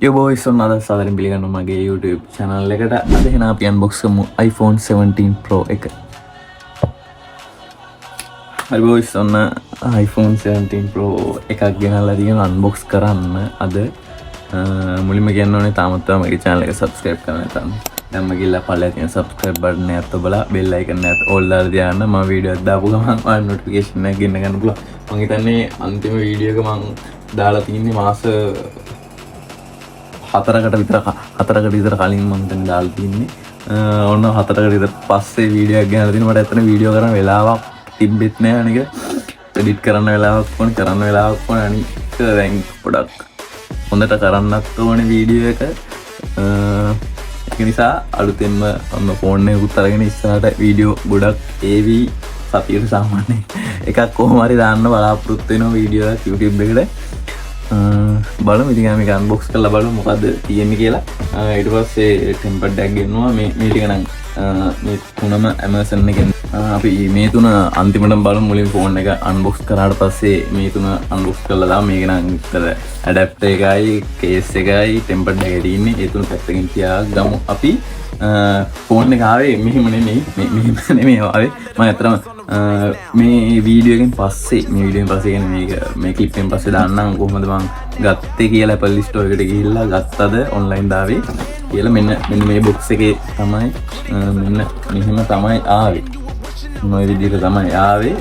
Yo boys on අද සාදරයෙන් පිළිගන්නවා මගේ YouTube channel එකට. අද එහෙනම් අපි unbox කරමු iPhone 17 Pro එක. හරි boys on iPhone 17 Pro එකක් ගෙනල්ලා තියෙනවා unbox කරන්න. අද මුලින්ම කියන්න ඕනේ තාමත් මගේ channel එක subscribe කරන්න නැත්නම් දැන්ම ගිහලා පල්ලෙහා තියෙන subscribe button එක ඔබලා bell icon එක all දාලා තියාගන්න. මම වීඩියෝ එකක් දාපු ගමන් ඔයාලා notification එක ගෙන්න ගන්න පුළුවන්. මම හිතන්නේ අන්තිම වීඩියෝ එක මම දාලා තින්නේ මාස 4කට විතර කලින් මම දැන් දාලා තින්නේ. ඔන්න 4කට විතර පස්සේ වීඩියෝ එකක් ගෙනලා තිනවා. මට ඇත්තට වීඩියෝ කරන්න වෙලාවක් තිබෙත් නෑ අනික එඩිට් කරන්න වෙලාවක් ඕනේ අනික දැන් පොඩක් හොඳට කරන්නත් ඕනේ වීඩියෝ එක. ඒක නිසා අලුතෙන්ම ඔන්න ෆෝන් එකකුත් අරගෙන ඉස්සරහට වීඩියෝ ගොඩක් ඒවි සතියට සාමාන්‍යයෙන් එකක් කොහොම හරි දාන්න බලාපොරොත්තු වෙනවා වීඩියෝ එකක් YouTube එකට. බලමු ඉතින් මේක අන්බොක්ස් කරලා බලමු මොකද්ද තියෙන්නේ කියලා. ඊට පස්සේ ටෙම්පර්ඩ් එකක් ගෙන්නවා. මේ ටික නම් මේ තුනම Amazon එකෙන් අපි මේ තුන අන්තිමටම බලමු. මුලින් ෆෝන් එක අන්බොක්ස් කරාට පස්සේ මේ තුන අන්බොක්ස් කරලා දාමු. මේක නම් විතර ඇඩැප්ටර් එකයි කේස් එකයි ටෙම්පර්ඩ් එකයි තියෙන්නේ. ඒ තුන පැත්තකින් තියාගමු. අපි ෆෝන් එක ආවේ මෙහෙම නෙමෙයි. මෙහෙම ආවේ මම අතරම මේ වීඩියෝ එකෙන් පස්සේ කියන්නේ මේ ක්ලිප් එකෙන් පස්සේ දාන්නම් කොහොමද මම ගත්තේ කියලා Apple Store එකට ගිහිල්ලා ගත්තද ඔන්ලයින් දාවේ කියලා මෙන්න මේ box එකේ තමයි මෙන්න මෙහෙම තමයි ආවේ. මොන විදිහට තමයි ආවේ.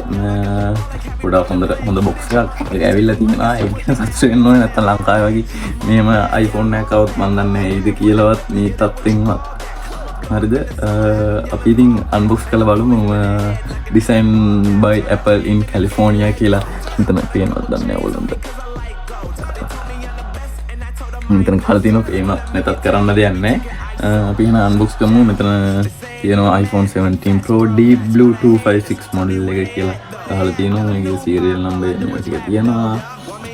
ගොඩක් හොඳ box එකක් ඒක ඇවිල්ලා තියෙනවා. ඒක සතුටු වෙන්න ඕනේ නැත්නම් ලංකාවේ වගේ මෙහෙම iPhone එකක් આવුත් මම දන්නේ ඒද කියලාවත් මේ තත්ත්වෙන්වත්. හරිද? අපි ඉතින් අන්බොක්ස් කරලා බලමු. design by Apple in California කියලා මෙතන පේනවද දන්නේ ඔයගොල්ලන්ට. මෙතන කාලා තියෙනවා පේනවා නැතත් කරන්න දෙයක් නැහැ. අපි එහෙනම් අන්බොක්ස් කරමු. මෙතන තියෙනවා iPhone 17 Pro Deep Blue 256 model එක කියලා ගහලා තියෙනවා. මේකේ serial number එක තියෙනවා.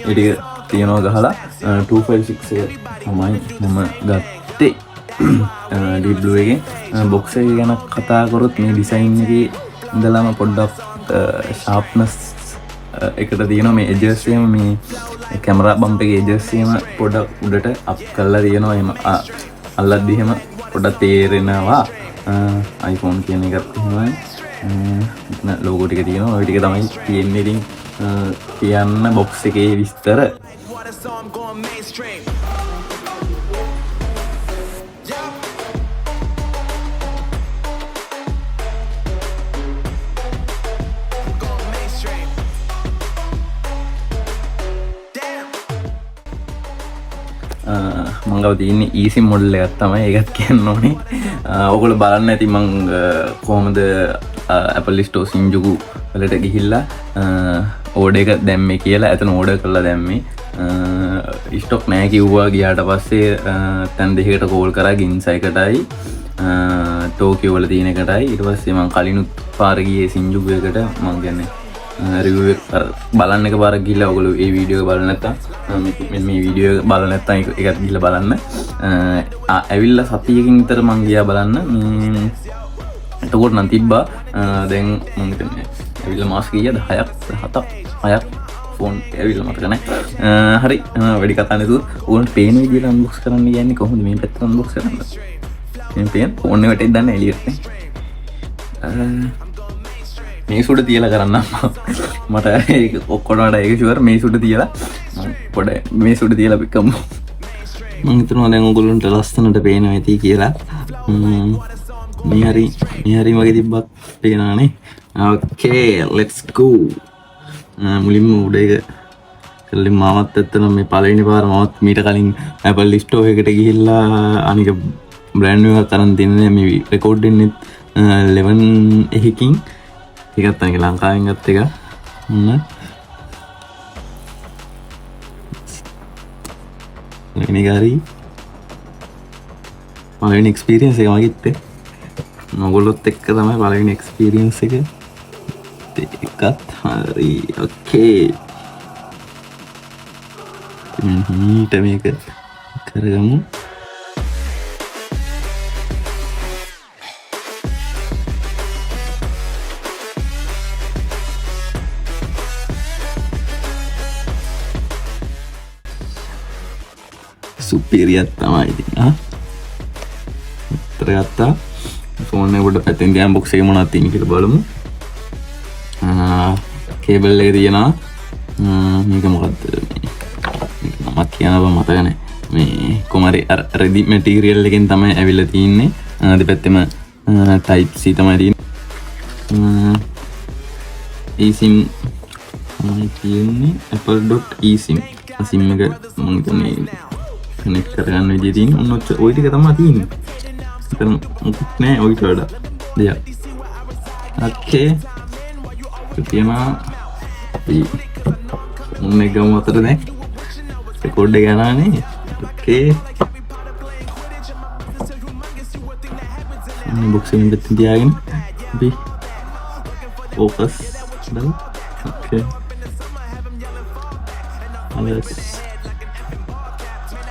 ඒ ටික තියෙනවා ගහලා 256 එක තමයි මම ගත්තේ. Deep Blue එකේ box එක ගැන කතා කරොත් මේ design එකේ ඉඳලාම පොඩ්ඩක් sharpness එකට තියෙනවා. මේ edges එකම මේ camera bump එකේ edges එකම පොඩ්ඩක් උඩට up කරලා තියෙනවා. එහෙම අල්ලද්දි එහෙම පොඩ්ඩක් තේරෙනවා iPhone කියන එකත් එහෙමයි. මෙතන logo ටික තියෙනවා. ওই ටික තමයි තියෙන්නේ. ඉතින් කියන්න box එකේ විස්තර. මංගව තියන්නේ ඊසි මොඩල් එකක් තමයි. ඒකත් කියන්න ඕනේ. ඔයගොල්ලෝ බලන්න ඇති මං කොහොමද Apple Store සින්ජුකු වලට ගිහිල්ලා ඕඩර් එක දැම්මේ කියලා. එතන ඕඩර් කරලා දැම්මේ. ස්ටොක් නැහැ කිව්වා. ගියාට පස්සේ තැන් දෙකකට කෝල් කරා. ගින්සයිකටයි ටෝකියෝ වල තියෙන එකටයි. ඊට පස්සේ මං කලිනුත් පාර ගියේ සින්ජුකු එකට. මං කියන්නේ රිවිව් එක බලන්න එක පාරක් ගිහිල්ලා ඔයගොල්ලෝ මේ වීඩියෝ එක බලන්න නැත්නම් මේ වීඩියෝ එක බලන්න නැත්නම් ඒකත් ගිහිල්ලා බලන්න. ඇවිල්ලා සතියකින් විතර මං ගියා බලන්න. එතකොට නම් තිබ්බා දැන් මම හිතන්නේ ඇවිල්ලා මාස කීයද 6ක් ෆෝන් ඇවිල්ලා මතක නැහැ. හරි වැඩි කතා නැතුව ඕගොල්ලන්ට පේන විදිහට අන්බොක්ස් කරන්න කියන්නේ කොහොමද මේ පැත්තට අන්බොක්ස් කරන්නේ. මේ පේන ෆෝන් එක වැටෙද්ද දන්නේ එළියට නේ. මේ සුඩ තියලා කරන්නම් මට ඒක ඔක්කොටම ඒක ෂුවර්. මේ සුඩ තියලා පොඩ මේ සුඩ තියලා පිකමු. මම හිතනවා දැන් ඔයගොල්ලන්ට ලස්සනට පේනවා ඇති කියලා. මේ හරි වගේ තිබ්බත් පේනවානේ. ඕකේ let's go. මුලින්ම උඩ එක කලින් මාවත් ඇත්තටම මේ පළවෙනි පාර මාවත් මීට කලින් Apple Store එකට ගිහිල්ලා අනික brand new එකක් අරන් තින්නේ. මේ රෙකෝඩ් වෙන්නේ 11 එකකින්. ඒකත් තමයි ලංකාවෙන් ගත්ත එක. හරි පළවෙනි එක්ස්පීරියන්ස් එක මගෙත් ඔයගොල්ලොත් එක්ක තමයි පළවෙනි එක්ස්පීරියන්ස් එක. ඒකත් හරි ඕකේ. ඊට මේක කරගමු. සුපිරියක් තමයි ඉතින්. උත්තර ගත්තා. ෆෝන් එක උඩ පැත්තෙන් තියන් බොක්ස් එකේ මොනවද තියෙන්නේ කියලා බලමු. කේබල් එක තියෙනවා. මේක මොකද්ද මේක නමක් කියනවා මතක නැහැ. මේ කොමාරි රෙදි මැටීරියල් එකෙන් තමයි ඇවිල්ලා තියෙන්නේ. දෙපැත්තෙම type C තමයි තියෙන්නේ. eSIM තමයි තියෙන්නේ. apple.eSIM SIM එක මම හිතන්නේ කනෙක්ට් කරගන්න විදිය තියෙන. ඔන්න ඔය ටික තමයි තියෙන්නේ. එතන මොකුත් නෑ ඔයිට වඩා දෙයක්. ඕකේ. කියනවා අපි මොන්නේ ගමු අතර දැන් රෙකෝඩ් එක යනවානේ. ඕකේ. බොක්ස් එකෙන් දෙත් තියාගෙන අපි ફોකස් කරමු. ඕකේ. alles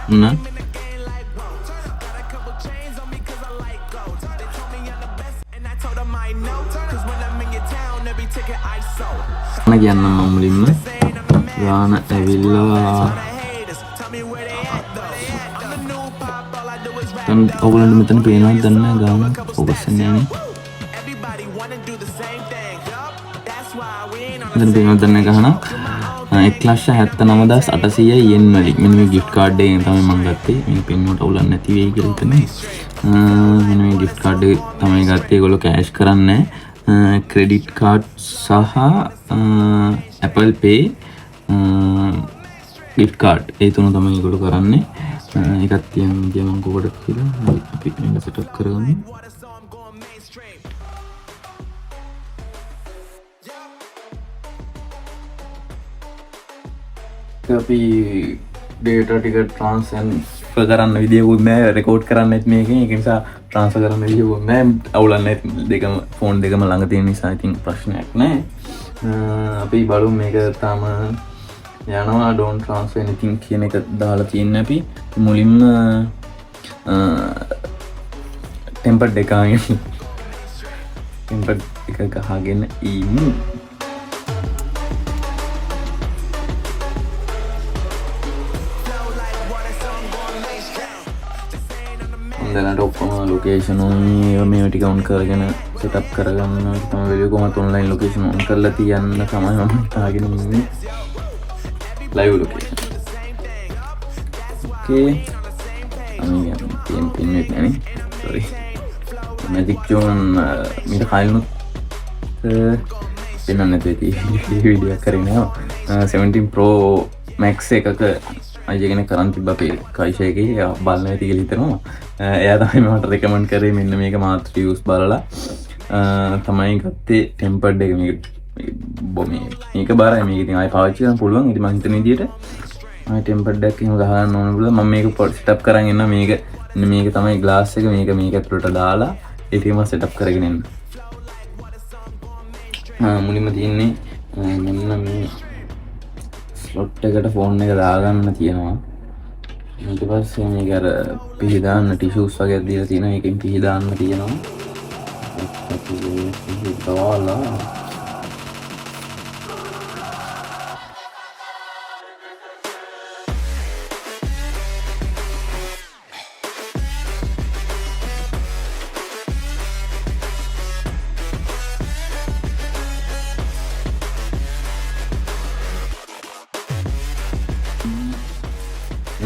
nah කියන්න මම මුලින්ම ගාන ඇවිල්ලා දැන් ඔයගොල්ලන්ට මෙතන පේනවද දන්නේ ගාන ફોකස් වෙන්නේ නැහැ. මෙතන පේනවද දන්නේ ගහනවා 1,79,800 yen වලින්. මෙන්න මේ gift card එකෙන් තමයි මම ගත්තේ. මේක පින්නට අවුලක් නැති වෙයි කියලා හිතන්නේ. මෙන්න මේ gift card එක තමයි ගත්තේ. ඒගොල්ලෝ cash කරන්නේ credit card සහ Apple Pay gift card. ඒ තුන තමයි ඒගොල්ලෝ කරන්නේ. ඒකත් තියන් මම කොහොමද කියලා අපි මේක set up කරගමු. අපි ඩේටා ටික ට්‍රාන්ස්ෆර් කරන්න විදියකුත් නැහැ. රෙකෝඩ් කරන්නෙත් මේකෙන්. ඒක නිසා ට්‍රාන්ස්ෆර් කරන්න විදියකුත් නැහැ. අවුලක් නැහැ. දෙකම ෆෝන් දෙකම ළඟ තියෙන නිසා ඉතින් ප්‍රශ්නයක් නැහැ. අපි බලමු මේක තාම යනවා don't transfer anything කියන එක දාලා තියෙන්නේ අපි. මුලින්ම ටෙම්පර් එක ගහගෙන ඉමු. දැනට ඔක්කොම ලොකේෂන් මේ ටික ඔන් කරගෙන සෙටප් කරගන්න තමයි වීඩියෝ කොහොමද ඔන්ලයින් ලොකේෂන් ඔන් කරලා තියන්න තමයි මම හිතාගෙන ඉන්නේ. Live location. ඕකේ. අනේ පින් නේ. sorry. මැජික් ජෝන් මීට කලිනුත් පෙන්වන්න නැති වීඩියෝ කරගෙන 17 Pro Max එකක අයගෙන කරන් තිබ්බ අපේ කයිෂයකේ බලන්න ඇති කියලා හිතනවා. එයා තමයි මට රෙකමන්ඩ් කරේ මෙන්න මේක මාත් රිවිව්ස් බලලා තමයි ගත්තේ ටෙම්පර්ඩ් එක. මේක බාරයි. මේක ඉතින් ආයෙ පාවිච්චි කරන්න පුළුවන්. ඉතින් මම හිතන විදියට ආයෙ ටෙම්පර්ඩ් එකක් එහෙම ගහන්න ඕන බුල. මම මේක සෙටප් කරන් එන්න. මේක තමයි ග්ලාස් එක. මේක ඇතුළට දාලා ඒකම සෙටප් කරගෙන එන්න. මුලින්ම තියෙන්නේ මෙන්න මේ ස්ලොට් එකට ෆෝන් එක දාගන්න තියෙනවා. ඊට පස්සේ මේක අර පිහදාන්න ටිෂුස් වගේ දීලා තියෙනවා. ඒකෙන් පිහදාන්න තියෙනවා. අපි දාලා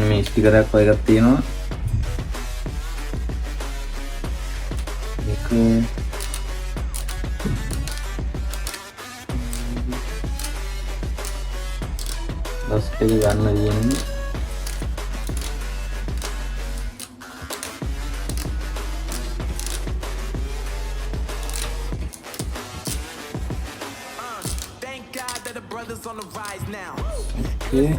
මේ ස්ටිකරයක් වගේ එකක් තියෙනවා. මේක ඩස්ට් එක ගන්න තියෙන්නේ. Okay.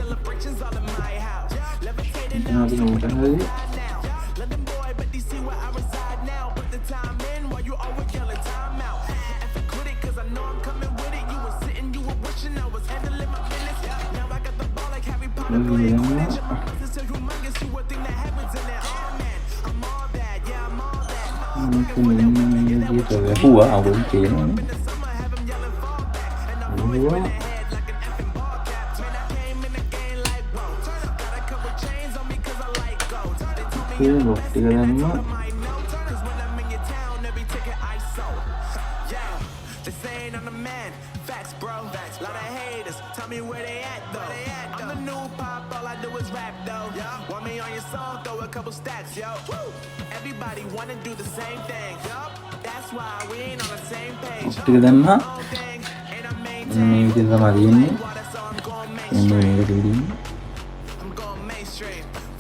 බොක් ටික දැම්මා. ටික දැම්මා. මේ විදිහට තමයි තියෙන්නේ. මේක දෙන්නේ.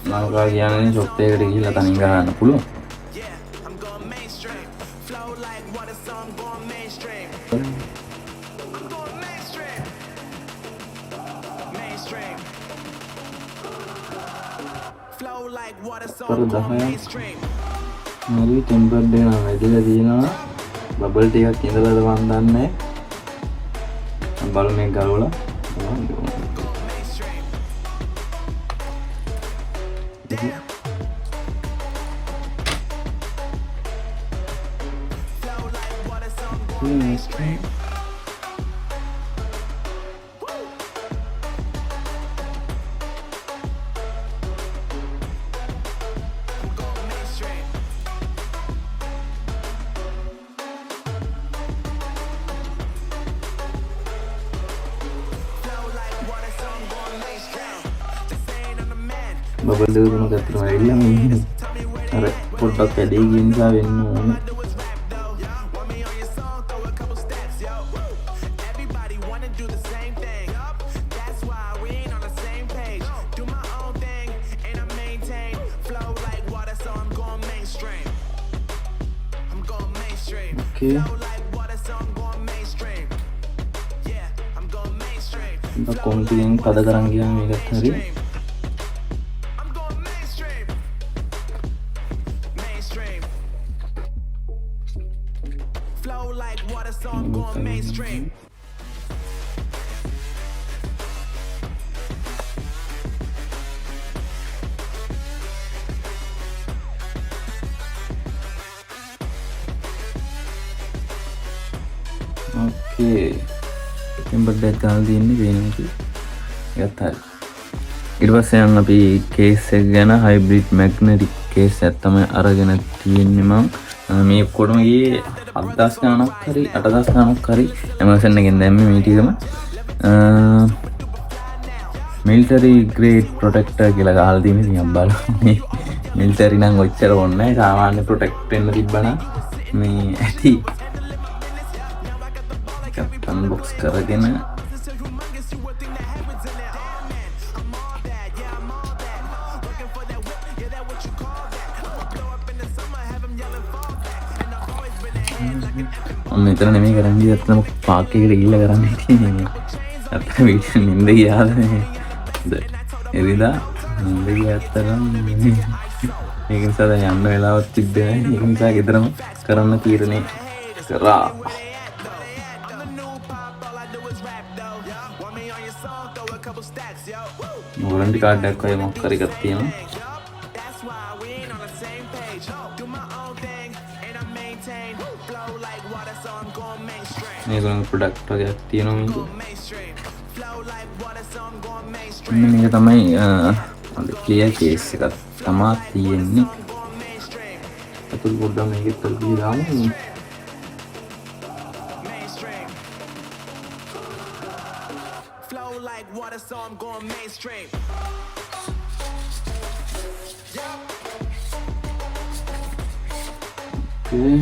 මම කියන්නේ ෂොප් එකකට ගිහිල්ලා තනින් ගන්න පුළුවන්. මරි ටෙම්පර්ඩ් එක නම් ඇදලා තියෙනවා. බබල් ටිකක් ඉඳලාද මන් දන්නේ. බලමු මේක ගලවලා. බබල් දෙක තුනක් අතරම ඇවිල්ලා මේ අර පොඩ්ඩක් වැඩි ගිය නිසා වෙන්න ඕනේ. Okay. Kita konting pada garang yang mereka cari. Oke, yang berbeda kali ini begini ya tadi. Itu yang අපි කේස් එක ගැන හයිබ්‍රිඩ් මැග්නටික් කේස් එකක් තමයි අරගෙන තියෙන්නේ මම. මේ ඔක්කොටම ගියේ 7000 ගණනක් හරි 8000 ගණනක් හරි Amazon එකෙන් දැම්මේ මේ ටිකම. මිලිටරි ග්‍රේඩ් ප්‍රොටෙක්ටර් කියලා ගහලා තියෙන්නේ. ඉතින් බලන්න. මිලිටරි නම් ඔච්චර ඕනේ නැහැ. සාමාන්‍ය ප්‍රොටෙක්ට් වෙන්න තිබ්බනම් මේ ඇති. අන්බොක්ස් කරගෙන මෙතන නෙමෙයි කරන්නේ ඇත්තම පාක් එකට ගිහිල්ලා කරන්න හිටියේ. අත්ත වීඩියෝ නින්ද ගියාද නේ. එරිදා නින්ද ගියාතරම් මේක නිසා දැන් යන්න වෙලාවක් තිබ්බේ නැහැ. ඒක නිසා ගෙදරම කරන්න තීරණය කරා. වොරන්ටි කාඩ් එකක් වගේ මොකක් හරි එකක් තියෙනවා. මේක ප්‍රොඩක්ට් වගේක් තියෙනවා මේක. මේක තමයි ක්ලියර් කේස් එකක් තමයි තියෙන්නේ. අතුල් පොඩ්ඩක් මේකෙත් තල්පී දාමු. So I'm going mainstream. Okay.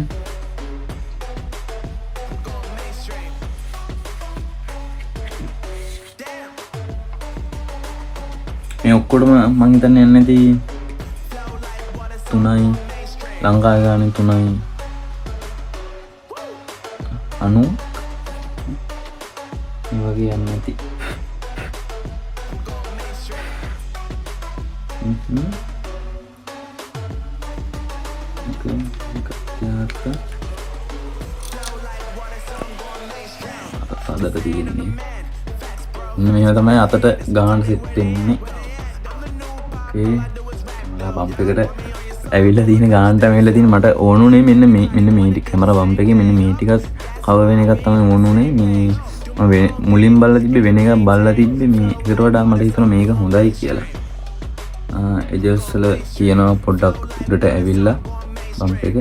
මේ ඔක්කොටම මම හිතන්නේ යන්නේ නැති 3යි ලංකාවේ ගානේ 3යි 90 මේ වගේ යන්නේ නැති. අදට තියෙන්නේ මේවා තමයි අතට ගහන්න සෙට් වෙන්නේ. ඕකේ බම්ප් එකට ඇවිල්ලා තියෙන ගානට ඇවිල්ලා තියෙන මට ඕනුනේ මෙන්න මේ ටික කැමරා බම්ප් එකේ මෙන්න මේ ටිකක් කවර් වෙන එකක් තමයි ඕනුනේ. මේ මුලින් බලලා තිබ්බේ වෙන එකක් බලලා තිබ්බේ මේකට වඩා මට හිතුණා මේක හොඳයි කියලා. එජස් වල තියෙනවා පොඩ්ඩක් උඩට ඇවිල්ලා බම්ප් එක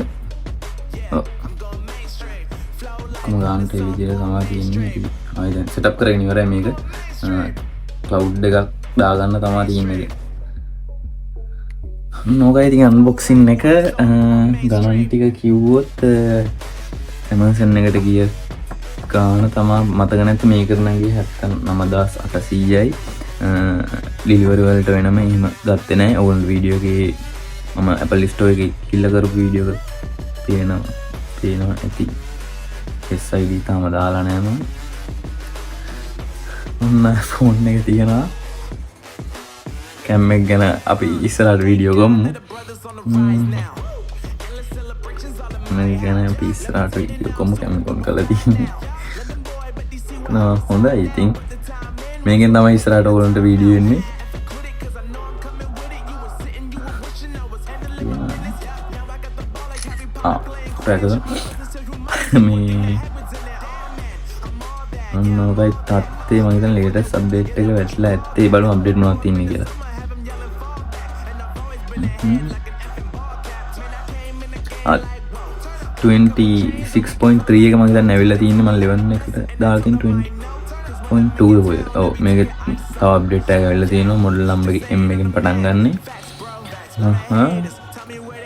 ගාන්ට විදියට තමා තියෙන්නේ. ආයෙ දැන් සෙටප් කරගෙන ඉවරයි මේක. ක්ලවුඩ් එකක් දාගන්න තමා තියෙන්නේ. නෝකයි ඉතින් අන්බොක්සින් එක ගණන් ටික කිව්වොත් Amazon එකට ගිය ගාන තමා මතක නැති මේක නංගි 79800යි. ඩිලිවරි වලට වෙනම එහෙම ගත්තේ නැහැ. ඕල් වීඩියෝ එකේ මම Apple Store එකේ කිල්ල කරපු වීඩියෝ එක තියෙනවා ඇති. SID තාම දාලා නැහැ මම. ඔන්න ෆෝන් එක තියෙනවා. කැම් එක ගැන අපි ඉස්සරහට වීඩියෝ ගමු. මේ ගැන අපි ඉස්සරහට වීඩියෝ ගමු. කැම් එක ඔන් කරලා තියෙන්නේ. හොඳයි ඉතින්. මේකෙන් තමයි ඉස්සරහට ඔයගොල්ලන්ට වීඩියෝ එන්නේ. මේ ඔන්නෝකයි තත්තේ මම හිතන්නේ ලේටස්ට් අප්ඩේට් එක වැටලා ඇත්තේ. බලමු අප්ඩේට් මොනවද තියෙන්නේ කියලා. 26.3 එක මම හිතන්නේ ඇවිල්ලා තියෙන්නේ. මම 11 එකට දාලා තියෙන 20.2 ඔය. ඔව් මේක තව අප්ඩේට් එකක් ඇවිල්ලා තියෙනවා. මොඩල් නම්බර් M එකෙන් පටන් ගන්නෙ.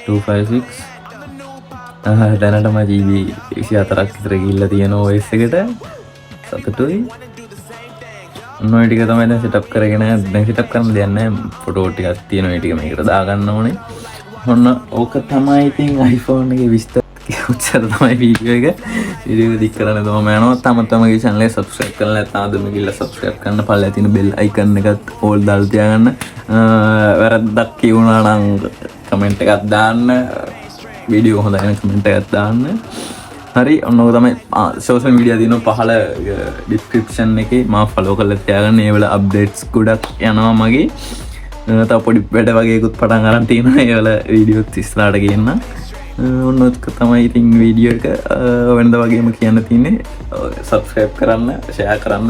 256 දැනටම GB 24ක් විතර ගිහිල්ලා තියෙනවා OS එකට. සතුටුයි. ඔය ටික තමයි දැන් සෙටප් කරගෙන දැන් සෙටප් කරන්න දෙයක් නැහැ. ෆොටෝ ටිකක් තියෙනවා. ඒ ටික මේකට දාගන්න ඕනේ. ඔන්න ඕක තමයි ඉතින් iPhone එකේ විස්තර උච්චර තමයි වීඩියෝ එක. වීඩියෝ එක දික් කරන්න තමයි යනවා. තමගේ channel එක subscribe කරලා නැත්නම් අදම ගිහලා subscribe කරන්න. පල්ලේ තියෙන bell icon එකත් all දාලා තියාගන්න. වැරද්දක් කියුණා නම් comment එකක් දාන්න. වීඩියෝ හොඳයි නම් comment එකක් දාන්න. හරි ඔන්න ඔක තමයි social media තියෙනවා පහළ description එකේ. මාව follow කරලා තියාගන්න. ඒ වල updates ගොඩක් යනවා මගේ. තව පොඩි වැඩ වගේකුත් පටන් ගන්න තියෙනවා. ඒ වල වීඩියෝත් ඉස්සරහට ගේන්න. ඔන්න ඔක තමයි ඉතින් වීඩියෝ එක වෙනද වගේම කියන්න තියෙන්නේ. subscribe කරන්න, share කරන්න.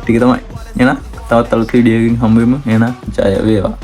ටික තමයි. එහෙනම් තවත් අලුත් වීඩියෝ එකකින් හම්බ වෙමු. එහෙනම් ජය වේවා.